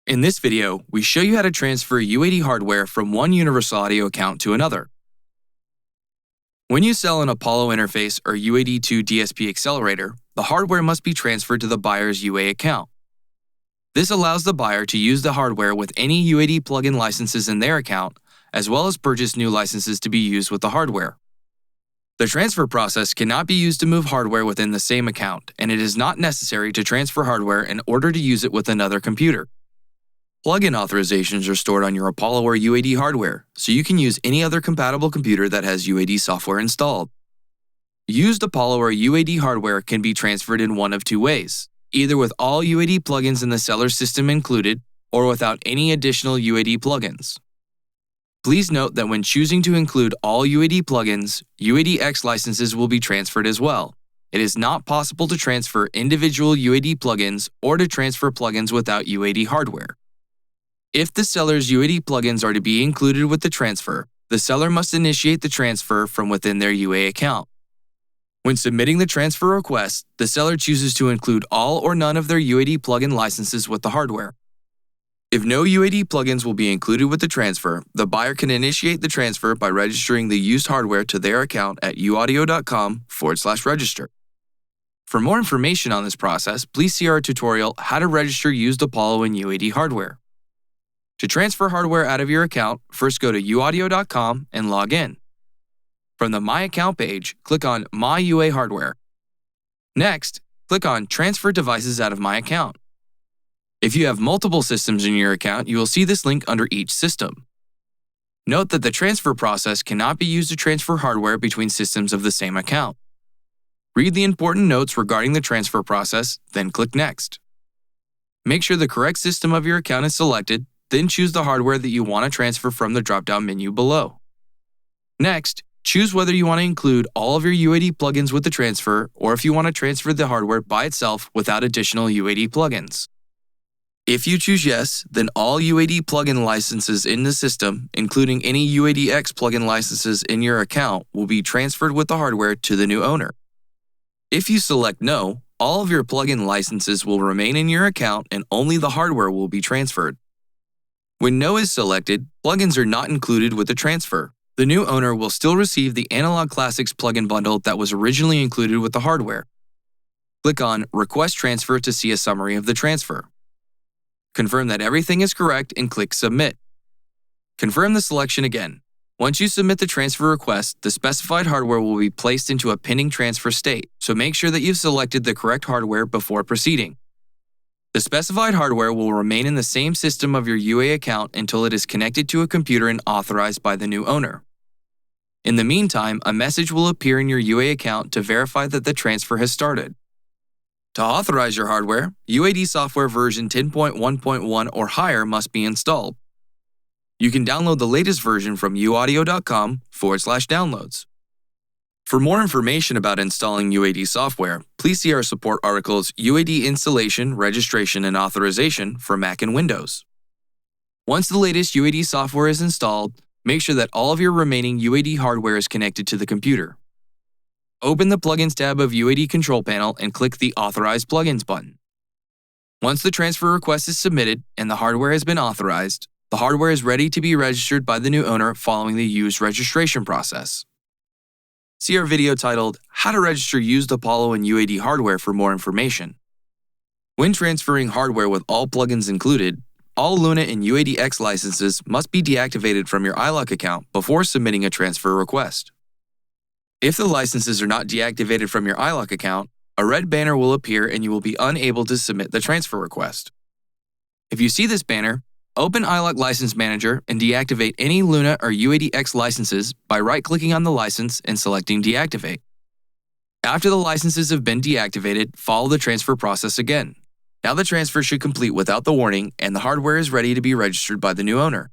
In this video, we show you how to transfer UAD hardware from one Universal Audio account to another. When you sell an Apollo interface or UAD2 DSP accelerator, the hardware must be transferred to the buyer's UA account. This allows the buyer to use the hardware with any UAD plugin licenses in their account, as well as purchase new licenses to be used with the hardware. The transfer process cannot be used to move hardware within the same account, and it is not necessary to transfer hardware in order to use it with another computer. Plugin authorizations are stored on your Apollo or UAD hardware, so you can use any other compatible computer that has UAD software installed. Used Apollo or UAD hardware can be transferred in one of two ways, either with all UAD plugins in the seller's system included, or without any additional UAD plugins. Please note that when choosing to include all UAD plugins, UAD-X licenses will be transferred as well. It is not possible to transfer individual UAD plugins or to transfer plugins without UAD hardware. If the seller's UAD plugins are to be included with the transfer, the seller must initiate the transfer from within their UA account. When submitting the transfer request, the seller chooses to include all or none of their UAD plugin licenses with the hardware. If no UAD plugins will be included with the transfer, the buyer can initiate the transfer by registering the used hardware to their account at uaudio.com/register. For more information on this process, please see our tutorial, How to Register Used Apollo and UAD Hardware. To transfer hardware out of your account, first go to uaudio.com and log in. From the My Account page, click on My UA Hardware. Next, click on Transfer Devices out of My Account. If you have multiple systems in your account, you will see this link under each system. Note that the transfer process cannot be used to transfer hardware between systems of the same account. Read the important notes regarding the transfer process, then click Next. Make sure the correct system of your account is selected, then choose the hardware that you want to transfer from the drop-down menu below. Next, choose whether you want to include all of your UAD plugins with the transfer or if you want to transfer the hardware by itself without additional UAD plugins. If you choose yes, then all UAD plugin licenses in the system, including any UAD-X plugin licenses in your account, will be transferred with the hardware to the new owner. If you select no, all of your plugin licenses will remain in your account and only the hardware will be transferred. When no is selected, plugins are not included with the transfer. The new owner will still receive the Analog Classics plugin bundle that was originally included with the hardware. Click on Request Transfer to see a summary of the transfer. Confirm that everything is correct and click Submit. Confirm the selection again. Once you submit the transfer request, the specified hardware will be placed into a pending transfer state, so make sure that you've selected the correct hardware before proceeding. The specified hardware will remain in the same system of your UA account until it is connected to a computer and authorized by the new owner. In the meantime, a message will appear in your UA account to verify that the transfer has started. To authorize your hardware, UAD software version 10.1.1 or higher must be installed. You can download the latest version from uaudio.com/downloads. For more information about installing UAD software, please see our support articles UAD Installation, Registration, and Authorization for Mac and Windows. Once the latest UAD software is installed, make sure that all of your remaining UAD hardware is connected to the computer. Open the Plugins tab of UAD Control Panel and click the Authorize Plugins button. Once the transfer request is submitted and the hardware has been authorized, the hardware is ready to be registered by the new owner following the used registration process. See our video titled, How to Register Used Apollo and UAD Hardware for more information. When transferring hardware with all plugins included, all Luna and UAD-X licenses must be deactivated from your iLok account before submitting a transfer request. If the licenses are not deactivated from your iLok account, a red banner will appear and you will be unable to submit the transfer request. If you see this banner, open iLok License Manager and deactivate any Luna or UAD-X licenses by right-clicking on the license and selecting Deactivate. After the licenses have been deactivated, follow the transfer process again. Now the transfer should complete without the warning and the hardware is ready to be registered by the new owner.